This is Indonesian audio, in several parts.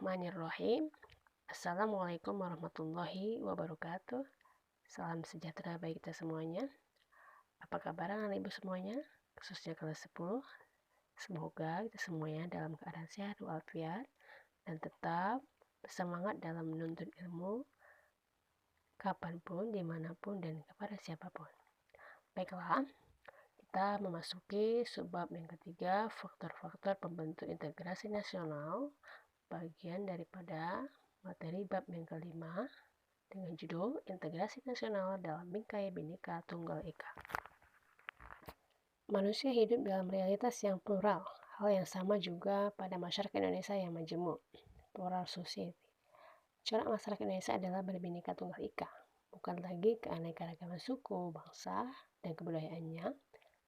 Bismillahirrahmanirrahim. Assalamualaikum warahmatullahi wabarakatuh. Salam sejahtera bagi kita semuanya. Apa kabar anak ibu semuanya? Khususnya kelas 10. Semoga kita semuanya dalam keadaan sehat walafiat dan tetap bersemangat dalam menuntut ilmu kapanpun, dimanapun, dan kepada siapapun. Baiklah, kita memasuki subbab yang ketiga, faktor-faktor pembentuk integrasi nasional, bagian daripada materi bab yang kelima dengan judul Integrasi Nasional dalam Bingkai Bhinneka Tunggal Ika. Manusia hidup dalam realitas yang plural, hal yang sama juga pada masyarakat Indonesia yang majemuk, plural society. Corak masyarakat Indonesia adalah berbhinneka tunggal ika, bukan lagi keanekaragaman suku, bangsa, dan kebudayaannya,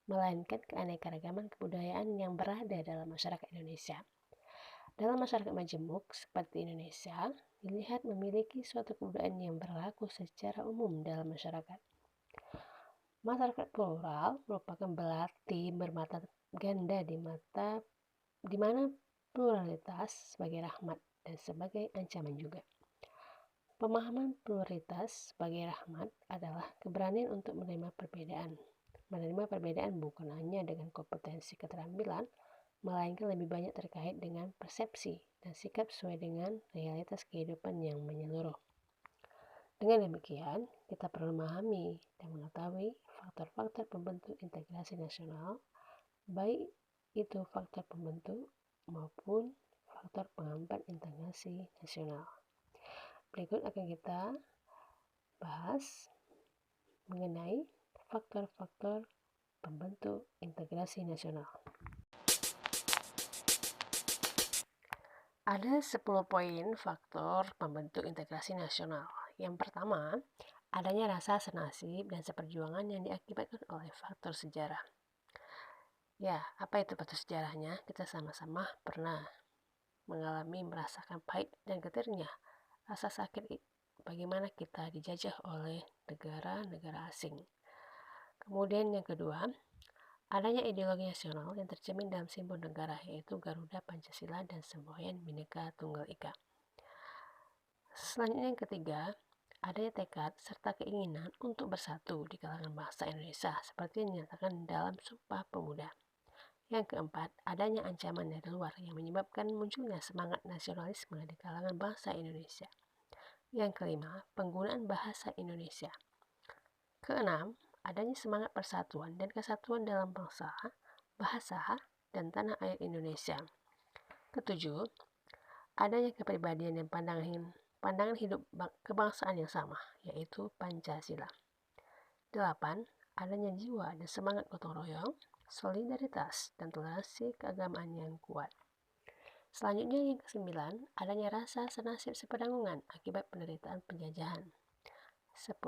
melainkan keanekaragaman kebudayaan yang berada dalam masyarakat Indonesia. Dalam masyarakat majemuk seperti Indonesia, dilihat memiliki suatu kebudayaan yang berlaku secara umum dalam masyarakat. Masyarakat plural merupakan belati bermata ganda di mana pluralitas sebagai rahmat dan sebagai ancaman juga. Pemahaman pluralitas sebagai rahmat adalah keberanian untuk menerima perbedaan. Menerima perbedaan bukan hanya dengan kompetensi keterampilan, melainkan lebih banyak terkait dengan persepsi dan sikap sesuai dengan realitas kehidupan yang menyeluruh. Dengan demikian, kita perlu memahami dan mengetahui faktor-faktor pembentuk integrasi nasional, baik itu faktor pembentuk maupun faktor penghambat integrasi nasional. Berikut akan kita bahas mengenai faktor-faktor pembentuk integrasi nasional. Ada 10 poin faktor pembentuk integrasi nasional. Yang pertama, adanya rasa senasib dan seperjuangan yang diakibatkan oleh faktor sejarah. Ya, apa itu faktor sejarahnya? Kita sama-sama pernah merasakan pahit dan getirnya rasa sakit bagaimana kita dijajah oleh negara-negara asing. Kemudian yang kedua, adanya ideologi nasional yang tercermin dalam simbol negara, yaitu Garuda, Pancasila, dan semboyan Bhinneka Tunggal Ika. Selanjutnya yang ketiga, adanya tekad serta keinginan untuk bersatu di kalangan bangsa Indonesia seperti yang dinyatakan dalam Sumpah Pemuda. Yang keempat, adanya ancaman dari luar yang menyebabkan munculnya semangat nasionalisme di kalangan bangsa Indonesia. Yang kelima, penggunaan bahasa Indonesia. Keenam, adanya semangat persatuan dan kesatuan dalam bangsa, bahasa, dan tanah air Indonesia. Ketujuh, adanya kepribadian dan pandangan hidup kebangsaan yang sama, yaitu Pancasila. 8. Adanya jiwa dan semangat gotong royong, solidaritas, dan toleransi keagamaan yang kuat. Selanjutnya yang ke-9, adanya rasa senasib sepenanggungan akibat penderitaan penjajahan. 10.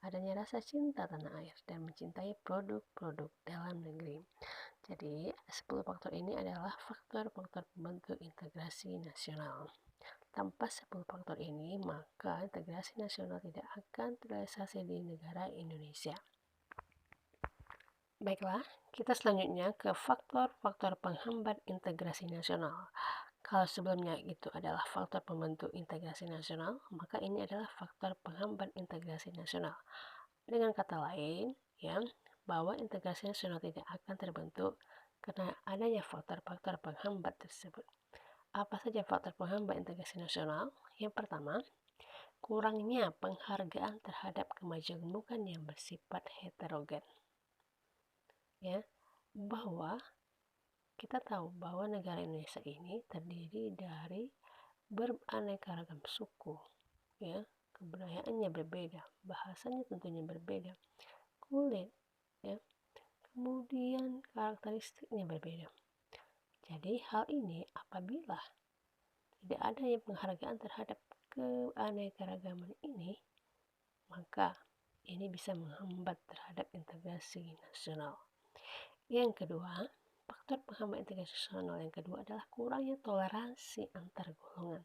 Adanya rasa cinta tanah air dan mencintai produk-produk dalam negeri. Jadi, 10 faktor ini adalah faktor-faktor pembentuk integrasi nasional. Tanpa 10 faktor ini, maka integrasi nasional tidak akan terrealisasi di negara Indonesia. Baiklah, kita selanjutnya ke faktor-faktor penghambat integrasi nasional. Kalau sebelumnya itu adalah faktor pembentuk integrasi nasional, maka ini adalah faktor penghambat integrasi nasional. Dengan kata lain, bahwa integrasi nasional tidak akan terbentuk karena adanya faktor-faktor penghambat tersebut. Apa saja faktor penghambat integrasi nasional? Yang pertama, kurangnya penghargaan terhadap kemajemukan yang bersifat heterogen. Bahwa kita tahu bahwa negara Indonesia ini terdiri dari beraneka ragam suku, kebudayaannya berbeda, bahasanya tentunya berbeda, kulit, kemudian karakteristiknya berbeda. Jadi hal ini apabila tidak ada yang penghargaan terhadap keanekaragaman ini, maka ini bisa menghambat terhadap integrasi nasional. Yang kedua, faktor penghambat integrasi nasional yang kedua adalah kurangnya toleransi antar golongan.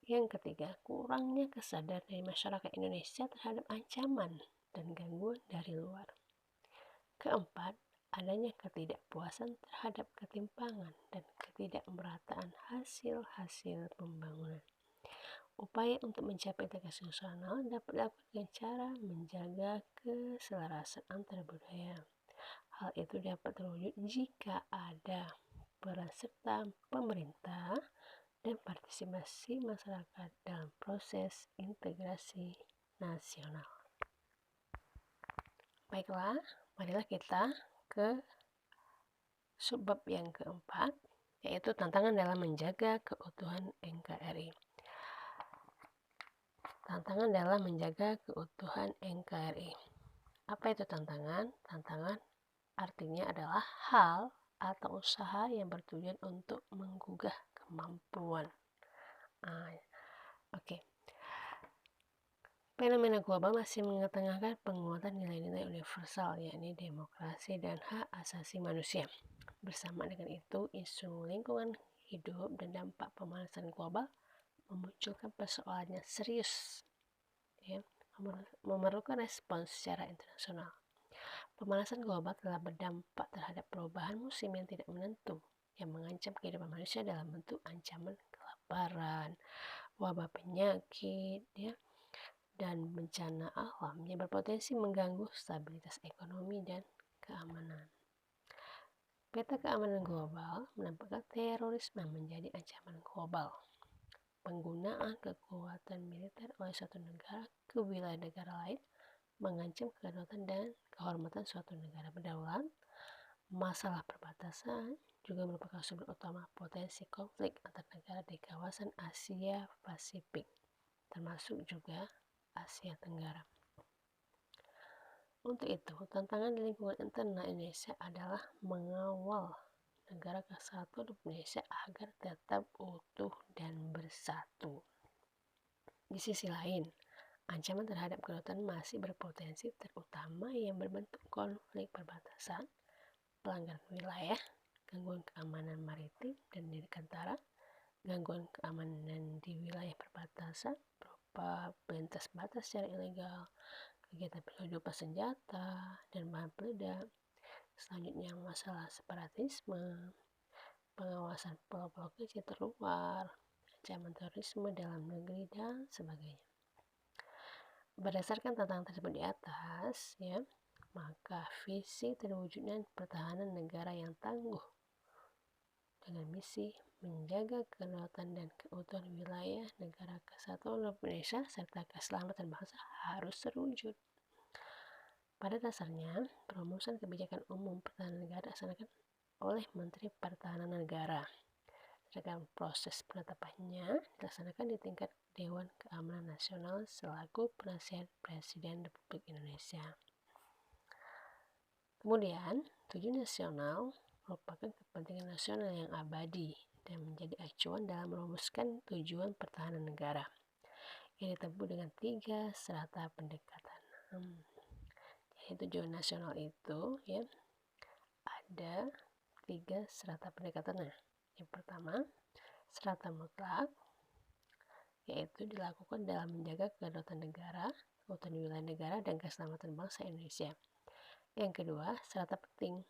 Yang ketiga, kurangnya kesadaran dari masyarakat Indonesia terhadap ancaman dan gangguan dari luar. Keempat, adanya ketidakpuasan terhadap ketimpangan dan ketidakmerataan hasil-hasil pembangunan. Upaya untuk mencapai integrasi nasional dapat dilakukan dengan cara menjaga keselarasan antar budaya. Hal itu dapat terwujud jika ada peran serta pemerintah dan partisipasi masyarakat dalam proses integrasi nasional. Baiklah, marilah kita ke subbab yang keempat, yaitu tantangan dalam menjaga keutuhan NKRI. Tantangan dalam menjaga keutuhan NKRI. Apa itu tantangan? Tantangan artinya adalah hal atau usaha yang bertujuan untuk menggugah kemampuan. Fenomena global masih mengetengahkan penguatan nilai-nilai universal, yakni demokrasi dan hak asasi manusia. Bersama dengan itu, isu lingkungan hidup dan dampak pemanasan global memunculkan persoalan yang serius, memerlukan respons secara internasional. Pemanasan global telah berdampak terhadap perubahan musim yang tidak menentu, yang mengancam kehidupan manusia dalam bentuk ancaman kelaparan, wabah penyakit, dan bencana alam yang berpotensi mengganggu stabilitas ekonomi dan keamanan. Peta keamanan global menampilkan terorisme menjadi ancaman global. Penggunaan kekuatan militer oleh suatu negara ke wilayah negara lain mengancam kedaulatan dan kehormatan suatu negara berdaulat. Masalah perbatasan juga merupakan sumber utama potensi konflik antar negara di kawasan Asia Pasifik, termasuk juga Asia Tenggara. Untuk itu, tantangan di lingkungan internal Indonesia adalah mengawal negara kesatuan Indonesia agar tetap utuh dan bersatu. Di sisi lain, ancaman terhadap kedaulatan masih berpotensi, terutama yang berbentuk konflik perbatasan, pelanggaran wilayah, gangguan keamanan maritim dan dirgantara, gangguan keamanan di wilayah perbatasan berupa lintas batas secara ilegal, kegiatan penyeludupan senjata dan bahan peledak. Selanjutnya masalah separatisme, pengawasan pulau-pulau kecil terluar, ancaman terorisme dalam negeri dan sebagainya. Berdasarkan tantangan tersebut di atas, maka visi terwujudnya pertahanan negara yang tangguh dengan misi menjaga kedaulatan dan keutuhan wilayah negara kesatuan Republik Indonesia serta keselamatan bangsa harus terwujud. Pada dasarnya, perumusan kebijakan umum pertahanan negara dilaksanakan oleh Menteri Pertahanan Negara. Sedangkan proses penetapannya dilaksanakan di tingkat Dewan Keamanan Nasional selaku penasihat Presiden Republik Indonesia. Kemudian, tujuan nasional merupakan kepentingan nasional yang abadi dan menjadi acuan dalam merumuskan tujuan pertahanan negara yang ditempuh dengan 3 strata pendekatan. Jadi tujuan nasional itu ada 3 strata pendekatannya. Yang pertama, strata mutlak, yaitu dilakukan dalam menjaga kedaulatan negara, keutuhan wilayah negara, dan keselamatan bangsa Indonesia. Yang kedua, strata penting,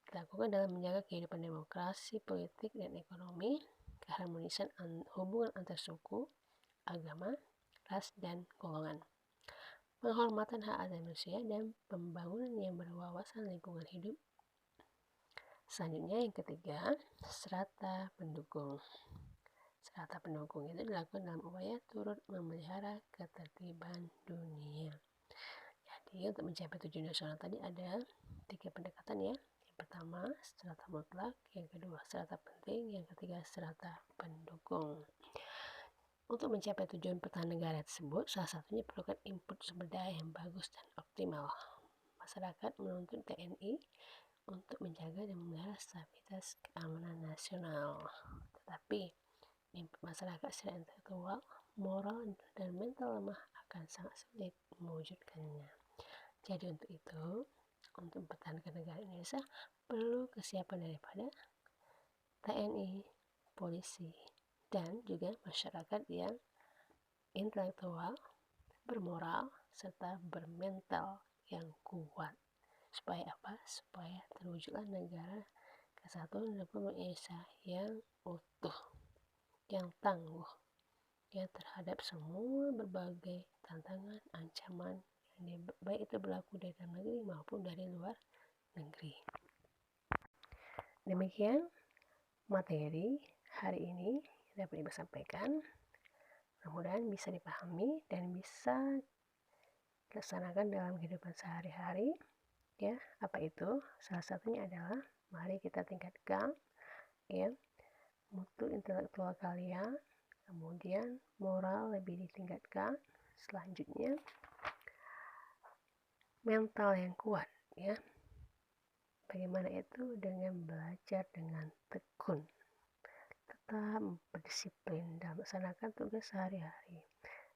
dilakukan dalam menjaga kehidupan demokrasi, politik, dan ekonomi, keharmonisan hubungan antar suku, agama, ras, dan golongan, penghormatan hak asasi manusia, dan pembangunan yang berwawasan lingkungan hidup. Selanjutnya yang ketiga, strata pendukung. Strata pendukung itu dilakukan dalam upaya turut memelihara ketertiban dunia. Jadi untuk mencapai tujuan nasional tadi ada 3 pendekatan. Yang pertama, strata mutlak, yang kedua, strata penting, yang ketiga, strata pendukung. Untuk mencapai tujuan pertahanan negara tersebut, salah satunya perlukan input sumber daya yang bagus dan optimal. Masyarakat menuntut TNI untuk menjaga dan memelihara stabilitas keamanan nasional. Tetapi, input masyarakat secara intelektual, moral, dan mental lemah akan sangat sulit mewujudkannya. Jadi untuk itu, untuk mempertahankan negara Indonesia, perlu kesiapan daripada TNI, polisi, dan juga masyarakat yang intelektual, bermoral, serta bermental yang kuat. Supaya apa? Supaya terwujudlah negara kesatuan Republik Indonesia yang utuh, yang tangguh, yang terhadap semua berbagai tantangan, ancaman, yang baik itu berlaku dari dalam negeri maupun dari luar negeri. Demikian materi hari ini dapat Ibu sampaikan. Mudah-mudahan bisa dipahami dan bisa dilaksanakan dalam kehidupan sehari-hari. Ya, apa itu? Salah satunya adalah mari kita tingkatkan ya mutu intelektual kalian, kemudian moral lebih ditingkatkan, selanjutnya mental yang kuat ya. Bagaimana itu? Dengan belajar dengan tekun, tetap berdisiplin dalam melaksanakan tugas sehari-hari,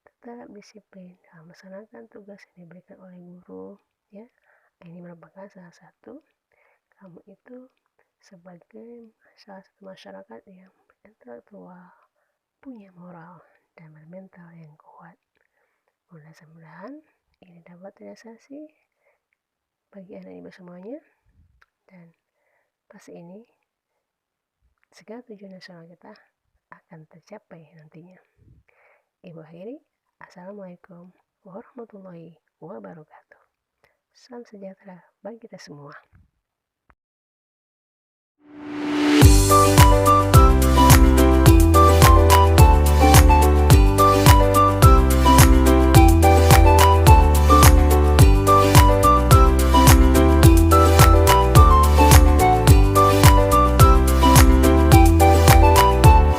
tetap disiplin dalam melaksanakan tugas yang diberikan oleh guru ya. Ini merupakan salah satu kamu itu sebagai salah satu masyarakat yang intelektual, punya moral dan bermental yang kuat. Mudah-mudahan ini dapat realisasi bagi anak ibu semuanya, dan pasti ini segala tujuan nasional kita akan tercapai nantinya. Ibu akhiri, Assalamualaikum warahmatullahi wabarakatuh. Salam sejahtera bagi kita semua.